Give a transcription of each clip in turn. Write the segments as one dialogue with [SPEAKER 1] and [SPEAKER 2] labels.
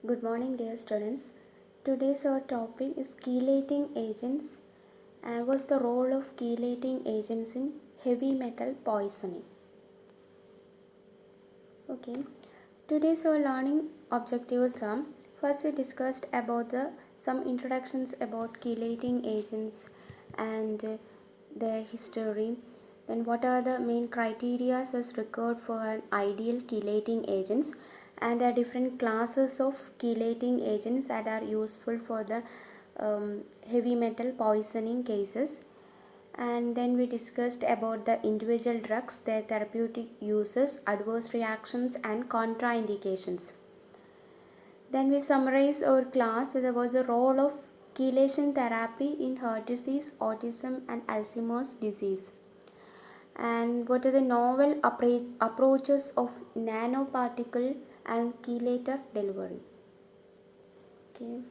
[SPEAKER 1] Good morning, dear students. Today's our topic is chelating agents and what's the role of chelating agents in heavy metal poisoning. Okay. Today's our learning objectives are first we discussed about some introductions about chelating agents and their history. Then what are the main criteria as required for an ideal chelating agents, and there are different classes of chelating agents that are useful for the heavy metal poisoning cases. And then we discussed about the individual drugs, their therapeutic uses, adverse reactions and contraindications. Then we summarize our class with about the role of chelation therapy in heart disease, autism and Alzheimer's disease, and what are the novel approaches of nanoparticle and chelator delivery. Okay.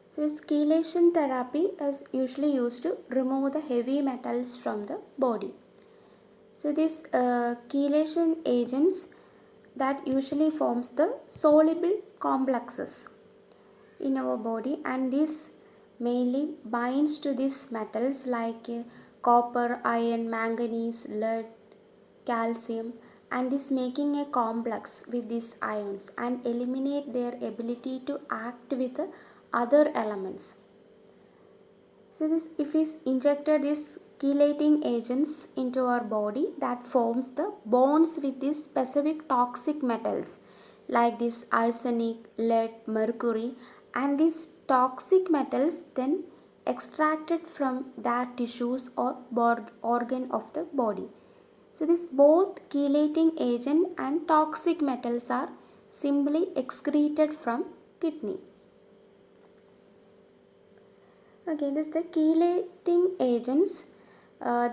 [SPEAKER 1] So chelation therapy is usually used to remove the heavy metals from the body. So these chelation agents that usually forms the soluble complexes in our body, and this mainly binds to these metals like copper, iron, manganese, lead, calcium, and this making a complex with these ions and eliminate their ability to act with other elements. So this, if we injected these chelating agents into our body, that forms the bonds with these specific toxic metals like this arsenic, lead, mercury, and these toxic metals then extracted from their tissues or organ of the body. So this both chelating agent and toxic metals are simply excreted from kidney. Okay, this the chelating agents.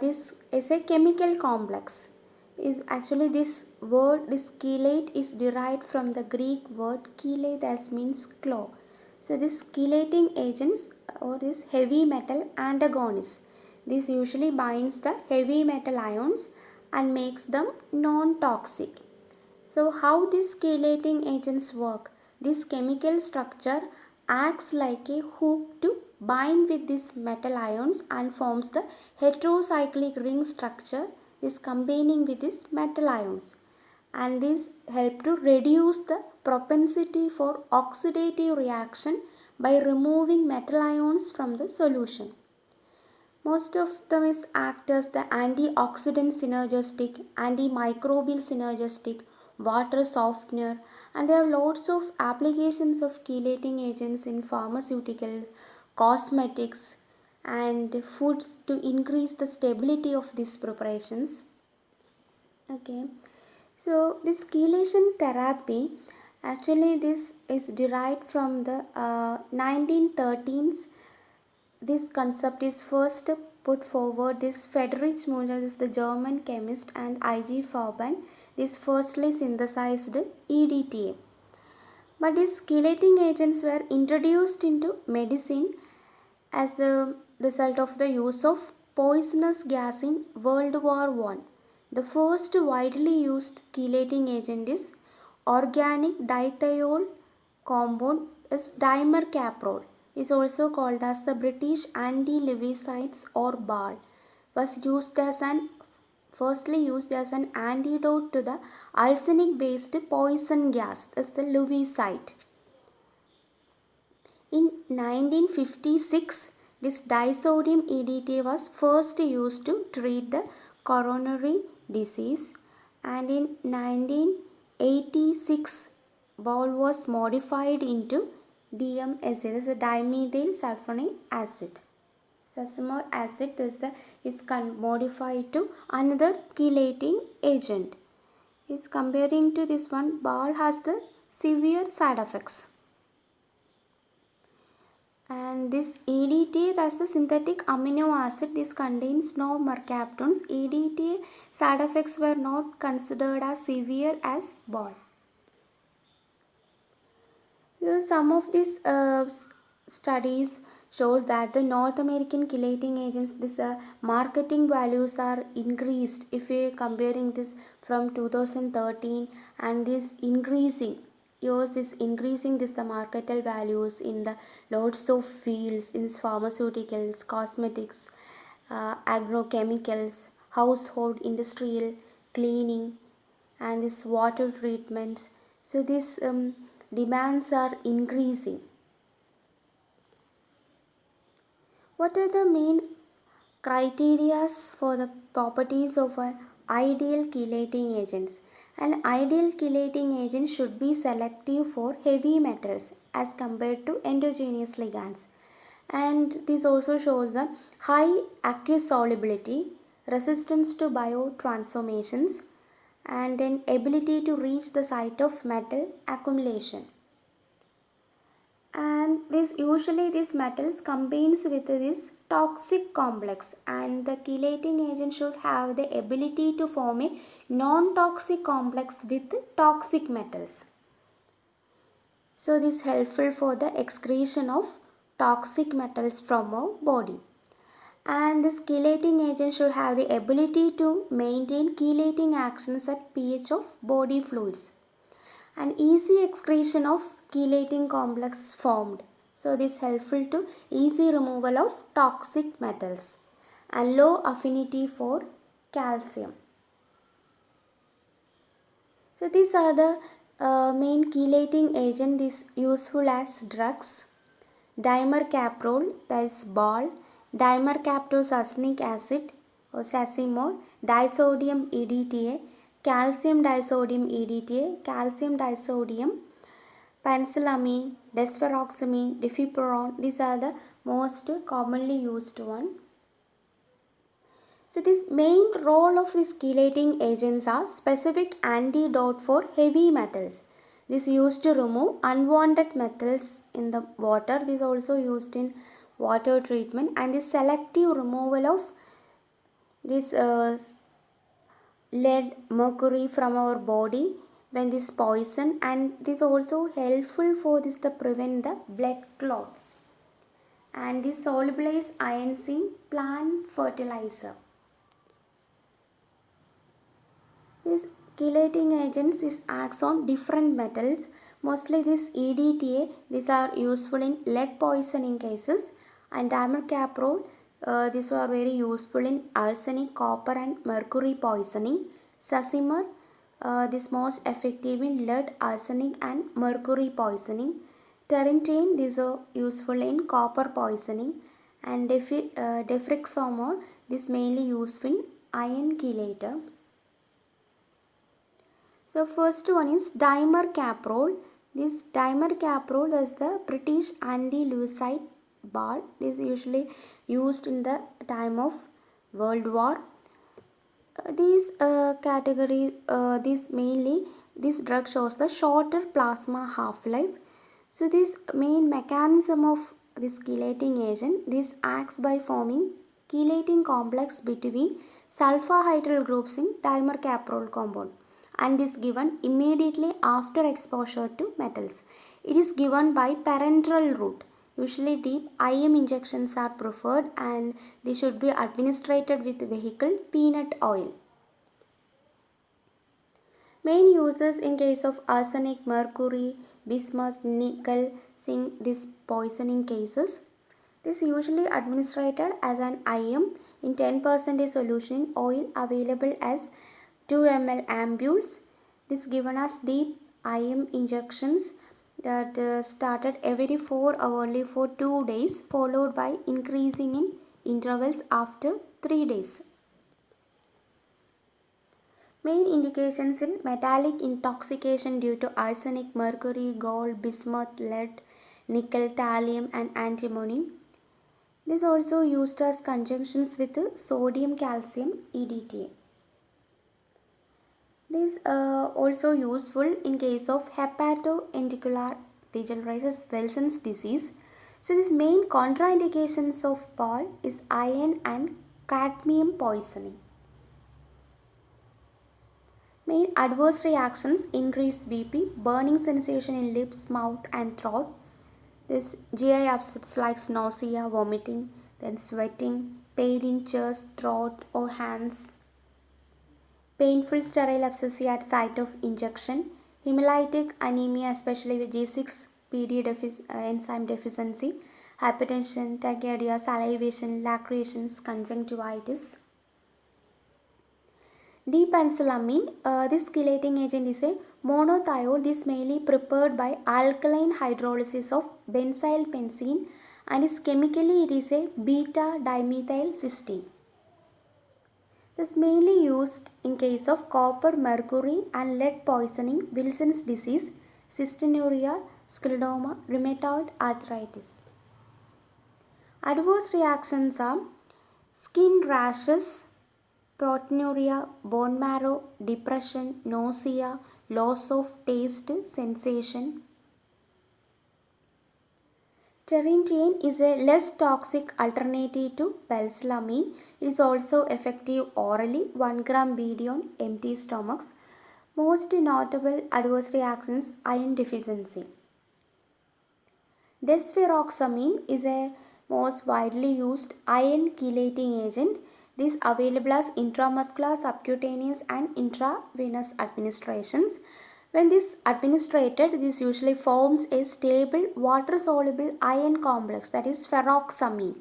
[SPEAKER 1] This is a chemical complex. Is actually this word, this chelate is derived from the Greek word chele, that means claw. So this chelating agents or this heavy metal antagonists. This usually binds the heavy metal ions and makes them non-toxic. So how these chelating agents work? This chemical structure acts like a hook to bind with these metal ions and forms the heterocyclic ring structure is combining with these metal ions, and this help to reduce the propensity for oxidative reaction by removing metal ions from the solution. Most of them is act as the antioxidant synergistic, antimicrobial synergistic, water softener, and there are lots of applications of chelating agents in pharmaceutical, cosmetics, and foods to increase the stability of these preparations. Okay, so this chelation therapy, actually this is derived from the 1913s. This concept is first put forward. This Friedrich Muller is the German chemist, and I.G. Farben. This firstly synthesized EDTA. But these chelating agents were introduced into medicine as the result of the use of poisonous gas in World War I. The first widely used chelating agent is organic dithiol compound is dimercaprol, is also called as the British anti-levicides or BAL, was used as an firstly used as an antidote to the arsenic based poison gas as the levicide. In 1956, this disodium EDTA was first used to treat the coronary disease, and in 1986, BAL was modified into DMSA, that is a dimethyl sulfonic acid. Succinylate acid is modified to another chelating agent. Is comparing to this one, BAL has the severe side effects. And this EDTA, that's the synthetic amino acid, this contains no mercaptons. EDTA side effects were not considered as severe as BAL. So some of these studies shows that the North American chelating agents, this marketing values are increased if we comparing this from 2013, and this increasing years this increasing this the marketal values in the lots of fields in pharmaceuticals, cosmetics, agrochemicals, household, industrial, cleaning, and this water treatments. So these demands are increasing. What are the main criteria for the properties of an ideal chelating agents? An ideal chelating agent should be selective for heavy metals as compared to endogenous ligands. And this also shows the high aqueous solubility, resistance to biotransformations, and then ability to reach the site of metal accumulation. And these metals combines with this toxic complex, and the chelating agent should have the ability to form a non-toxic complex with toxic metals. So this is helpful for the excretion of toxic metals from our body. And this chelating agent should have the ability to maintain chelating actions at pH of body fluids. An easy excretion of chelating complex formed. So this is helpful to easy removal of toxic metals, and low affinity for calcium. So these are the main chelating agent is useful as drugs. Dimercaprol, that is ball, dimercaptosuccinic acid or sacimol, disodium EDTA, calcium disodium EDTA, calcium disodium, penicillamine, desferoxamine, defiperon. These are the most commonly used one. So this main role of these chelating agents are specific antidote for heavy metals. This is used to remove unwanted metals in the water. This is also used in water treatment, and the selective removal of this lead, mercury from our body when this poison, and this also helpful for this to prevent the blood clots, and this solubilize ions in plant fertilizer. This chelating agents acts on different metals. Mostly this EDTA, these are useful in lead poisoning cases, and dimercaprol, these are very useful in arsenic, copper and mercury poisoning. Sacimol, this most effective in lead, arsenic and mercury poisoning. Terentane, these are useful in copper poisoning, and defrixomol, this mainly used in iron chelator. The first one is dimercaprol. This dimercaprol is the British anti-leucite ball. This is usually used in the time of World War. This drug shows the shorter plasma half-life. So this main mechanism of this chelating agent, this acts by forming chelating complex between sulfahydryl groups in dimercaprol compound, and is given immediately after exposure to metals. It is given by parenteral route. Usually deep IM injections are preferred, and they should be administered with vehicle peanut oil. Main uses in case of arsenic, mercury, bismuth, nickel, zinc, these poisoning cases. This is usually administered as an IM in 10% solution in oil available as 2 ml ampules. This given as deep IM injections that started every 4 hourly for 2 days, followed by increasing in intervals after 3 days. Main indications in metallic intoxication due to arsenic, mercury, gold, bismuth, lead, nickel, thallium and antimony. This is also used as conjunctions with sodium calcium EDTA. This also useful in case of hepatoendocrine degenerative Wilson's disease. So these main contraindications of ball is iron and cadmium poisoning. Main adverse reactions: increased BP, burning sensation in lips, mouth and throat. This GI upsets like nausea, vomiting, then sweating, pain in chest, throat or hands. Painful sterile abscess at site of injection, hemolytic anemia, especially with G6PD enzyme deficiency, hypertension, tachycardia, salivation, lacerations, conjunctivitis. D-penicillamine, this chelating agent is a monothiol. This mainly prepared by alkaline hydrolysis of benzyl benzene, and is chemically it is a beta dimethyl cysteine. This is mainly used in case of copper, mercury and lead poisoning, Wilson's disease, cystinuria, scleroderma, rheumatoid arthritis. Adverse reactions are skin rashes, proteinuria, bone marrow, depression, nausea, loss of taste, sensation. Terentiane is a less toxic alternative to penicillamine. It is also effective orally, 1 gram BD on empty stomachs. Most notable adverse reactions: iron deficiency. Desferoxamine is a most widely used iron chelating agent. This is available as intramuscular, subcutaneous and intravenous administrations. When this administrated, this usually forms a stable water-soluble iron complex, that is ferroxamine,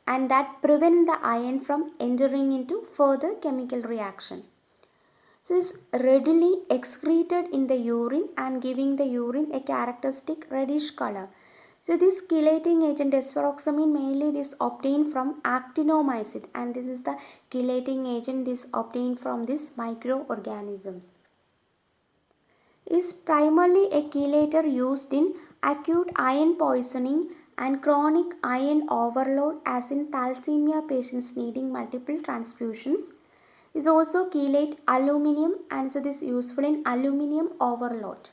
[SPEAKER 1] and that prevent the iron from entering into further chemical reaction. So this is readily excreted in the urine and giving the urine a characteristic reddish color. So this chelating agent desferoxamine mainly this obtained from actinomycete, and this is the chelating agent this obtained from these microorganisms. It is primarily a chelator used in acute iron poisoning and chronic iron overload, as in thalassemia patients needing multiple transfusions. It is also chelate aluminium, and so this is useful in aluminium overload.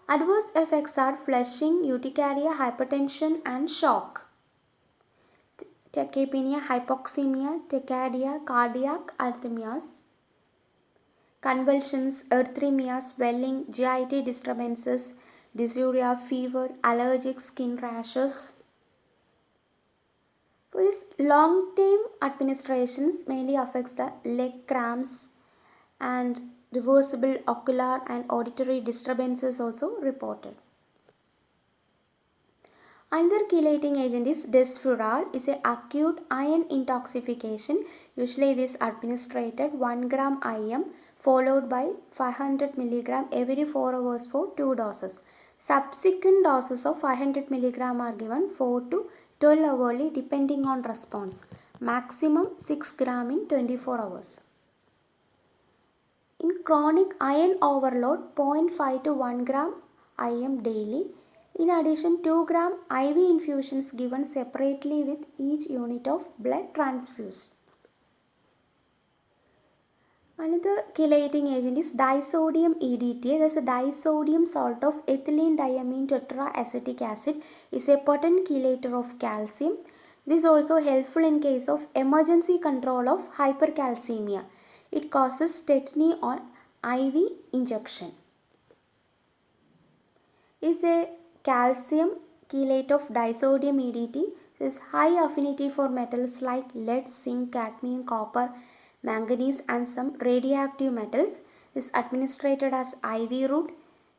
[SPEAKER 1] Adverse effects are flushing, urticaria, hypertension and shock. Tachypnea, hypoxemia, tachycardia, cardiac arrhythmias, convulsions, erythema, swelling, GIT disturbances, dysuria, fever, allergic skin rashes. For this long-term administrations mainly affects the leg cramps and reversible ocular and auditory disturbances also reported. Another chelating agent is desfural. Is a acute iron intoxication. Usually this administered 1 gram IM followed by 500 mg every 4 hours for 2 doses. Subsequent doses of 500 mg are given 4 to 12 hourly depending on response. Maximum 6 gram in 24 hours. In chronic iron overload, 0.5 to 1 gram IM daily. In addition, 2 gram IV infusions given separately with each unit of blood transfused. Another chelating agent is disodium EDTA. There is a disodium salt of ethylene diamine tetraacetic acid is a potent chelator of calcium. This is also helpful in case of emergency control of hypercalcemia. It causes tetany on IV injection. Is a calcium chelate of disodium EDT. This is high affinity for metals like lead, zinc, cadmium, copper, manganese and some radioactive metals. Is administered as IV route.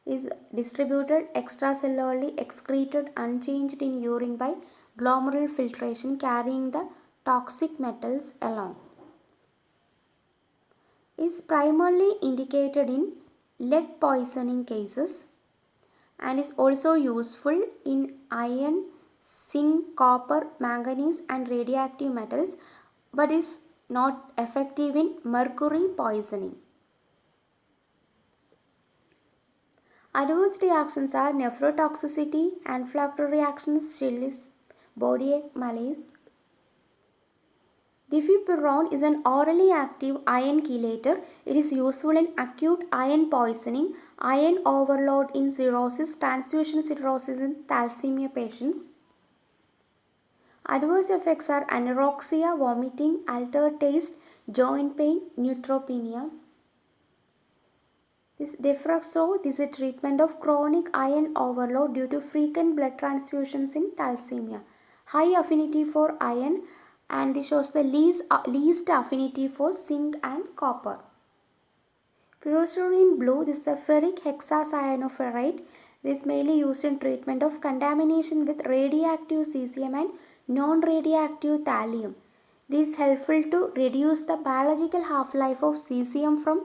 [SPEAKER 1] Is distributed extracellularly, excreted unchanged in urine by glomerular filtration, carrying the toxic metals along. Is primarily indicated in lead poisoning cases and is also useful in iron, zinc, copper, manganese and radioactive metals, but is not effective in mercury poisoning. Adverse reactions are nephrotoxicity, anaphylactic reactions, chills, body ache, malaise. Diffepiron is an orally active iron chelator. It is useful in acute iron poisoning, iron overload in cirrhosis, transfusion cirrhosis in thalassemia patients. Adverse effects are anorexia, vomiting, altered taste, joint pain, neutropenia. This Defruxo, this is a treatment of chronic iron overload due to frequent blood transfusions in thalassemia. High affinity for iron, and this shows the least affinity for zinc and copper. Fluorescein blue, this is the ferric hexacyanoferrite. This is mainly used in treatment of contamination with radioactive cesium and non-radioactive thallium. This is helpful to reduce the biological half-life of cesium from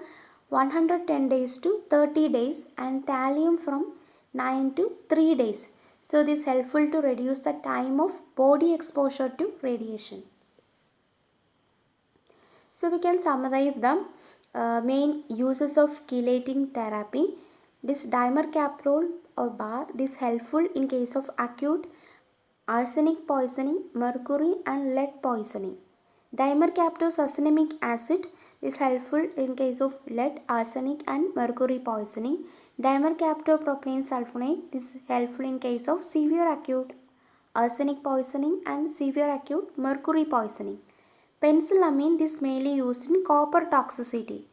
[SPEAKER 1] 110 days to 30 days and thallium from 9 to 3 days. So this is helpful to reduce the time of body exposure to radiation. So we can summarize the main uses of chelating therapy. This dimercaprol or bar, this is helpful in case of acute arsenic poisoning, mercury and lead poisoning. Dimercaprotasutinamic acid is helpful in case of lead, arsenic and mercury poisoning. Dimercaptopropylene sulfonate is helpful in case of severe acute arsenic poisoning and severe acute mercury poisoning. Penicillamine, this mainly used in copper toxicity.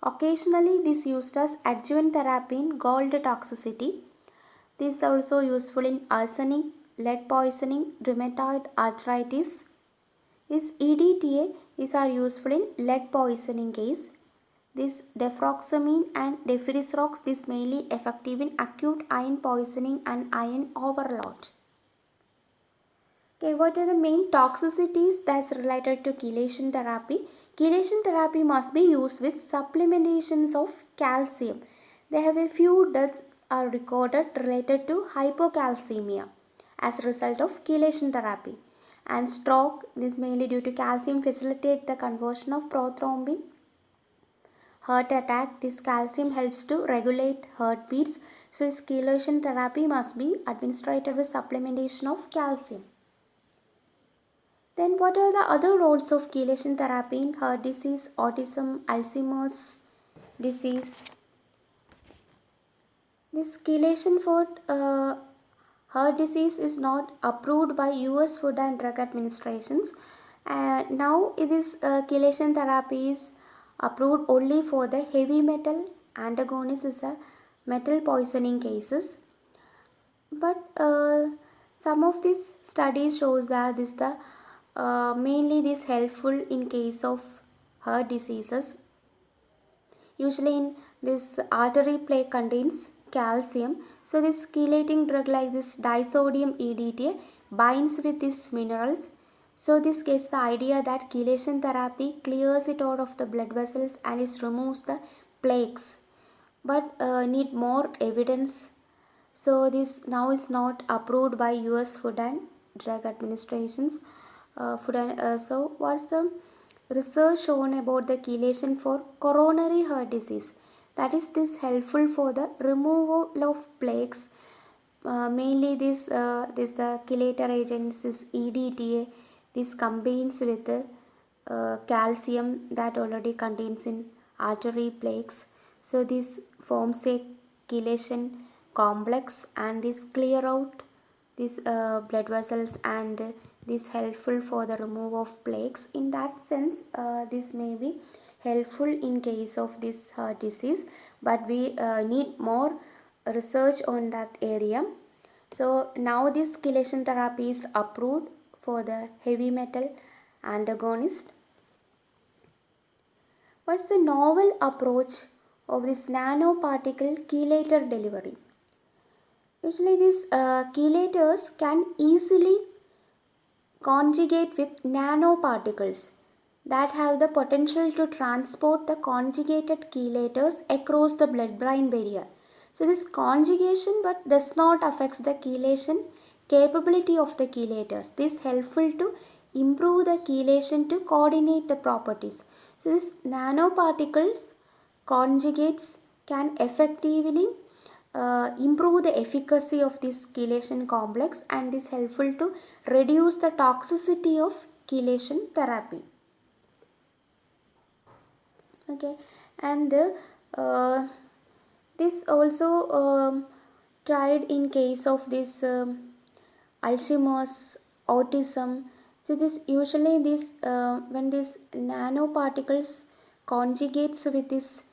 [SPEAKER 1] Occasionally this used as adjuvant therapy in gold toxicity. This is also useful in arsenic, lead poisoning, rheumatoid arthritis. This EDTA is useful in lead poisoning case. This deferoxamine and deferisrox, this mainly effective in acute iron poisoning and iron overload. Okay, what are the main toxicities that's related to chelation therapy? Chelation therapy must be used with supplementations of calcium. There have a few deaths are recorded related to hypocalcemia as a result of chelation therapy. And stroke, this mainly due to calcium facilitate the conversion of prothrombin. Heart attack, this calcium helps to regulate heartbeats. So this chelation therapy must be administered with supplementation of calcium. Then what are the other roles of chelation therapy in heart disease, autism, Alzheimer's disease? This chelation for heart disease is not approved by US Food and Drug Administrations. Now this chelation therapy is approved only for the heavy metal antagonist, is a metal poisoning cases. But some of these studies shows that this the mainly this helpful in case of heart diseases. Usually in this artery plaque contains calcium. So this chelating drug like this disodium EDTA binds with these minerals. So this gets the idea that chelation therapy clears it out of the blood vessels and it removes the plaques. But need more evidence. So this now is not approved by US Food and Drug Administrations. So what's the research shown about the chelation for coronary heart disease? That is this helpful for the removal of plaques. Mainly this the chelator agents is EDTA. This combines with the calcium that already contains in artery plaques. So this forms a chelation complex and this clear out these blood vessels and this helpful for the removal of plaques. In that sense this may be helpful in case of this heart disease, but we need more research on that area. So now this chelation therapy is approved for the heavy metal antagonist. What's the novel approach of this nanoparticle chelator delivery? Usually these chelators can easily conjugate with nanoparticles that have the potential to transport the conjugated chelators across the blood-brain barrier. So this conjugation but does not affect the chelation capability of the chelators. This is helpful to improve the chelation to coordinate the properties. So this nanoparticles conjugates can effectively improve the efficacy of this chelation complex and is helpful to reduce the toxicity of chelation therapy. Okay, and this also tried in case of this Alzheimer's, autism. So this usually this when this nanoparticles conjugates with this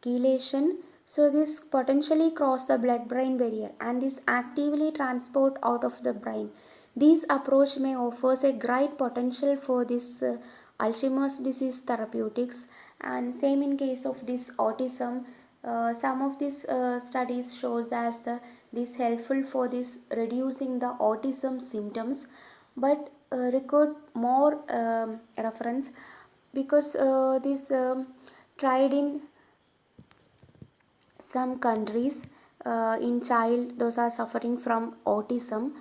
[SPEAKER 1] chelation, so this potentially cross the blood-brain barrier and this actively transport out of the brain. This approach may offers a great potential for this Alzheimer's disease therapeutics And same in case of this autism, some of these studies shows that this helpful for this reducing the autism symptoms, but record more reference, because this tried in some countries in child those are suffering from autism,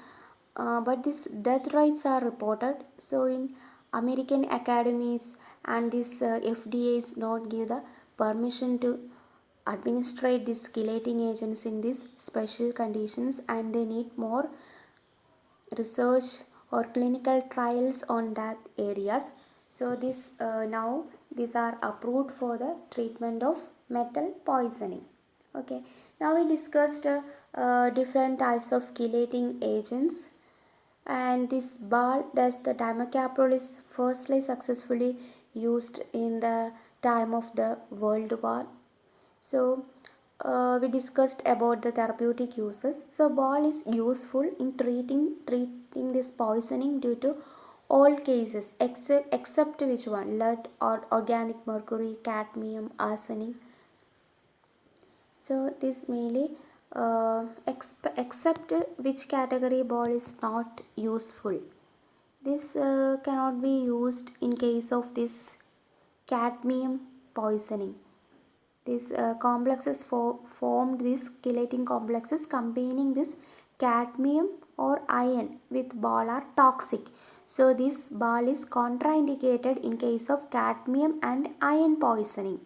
[SPEAKER 1] but these death rates are reported. So in American academies and this FDA is not give the permission to administrate these chelating agents in these special conditions, and they need more research or clinical trials on that areas. So this now these are approved for the treatment of metal poisoning. Okay, now we discussed different types of chelating agents, and this ball, that's the dimercaprol, is firstly successfully used in the time of the World War. So we discussed about the therapeutic uses. So ball is useful in treating this poisoning due to all cases except which one, lead or organic mercury, cadmium, arsenic. So this mainly except which category ball is not useful. This cannot be used in case of this cadmium poisoning. These complexes formed these chelating complexes containing this cadmium or iron with ball are toxic. So this ball is contraindicated in case of cadmium and iron poisoning.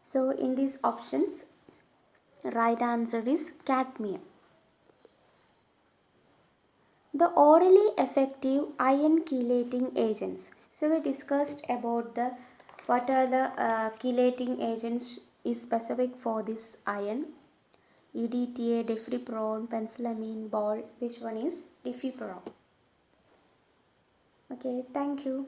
[SPEAKER 1] So in these options, right answer is cadmium. The orally effective iron chelating agents. So we discussed about the what are the chelating agents is specific for this iron. EDTA, deferriprone, penicillamine, ball. Which one is deferriprone? Okay, thank you.